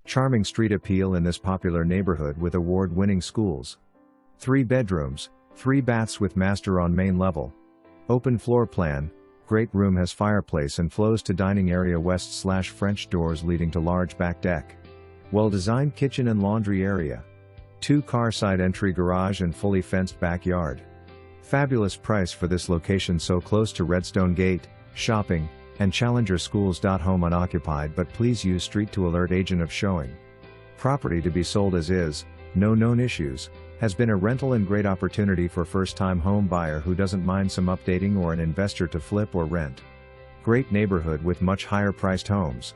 Charming street appeal in this popular neighborhood with award-winning schools. 3 bedrooms, 3 baths with master on main level. Open floor plan, great room has fireplace and flows to dining area west/French doors leading to large back deck. Well-designed kitchen and laundry area. 2-car side entry garage and fully fenced backyard. Fabulous price for this location so close to Redstone Gate, shopping, and Challenger Schools.Home unoccupied, but please use street to alert agent of showing. Property to be sold as is, no known issues, has been a rental and great opportunity for first-time home buyer who doesn't mind some updating or an investor to flip or rent. Great neighborhood with much higher priced homes.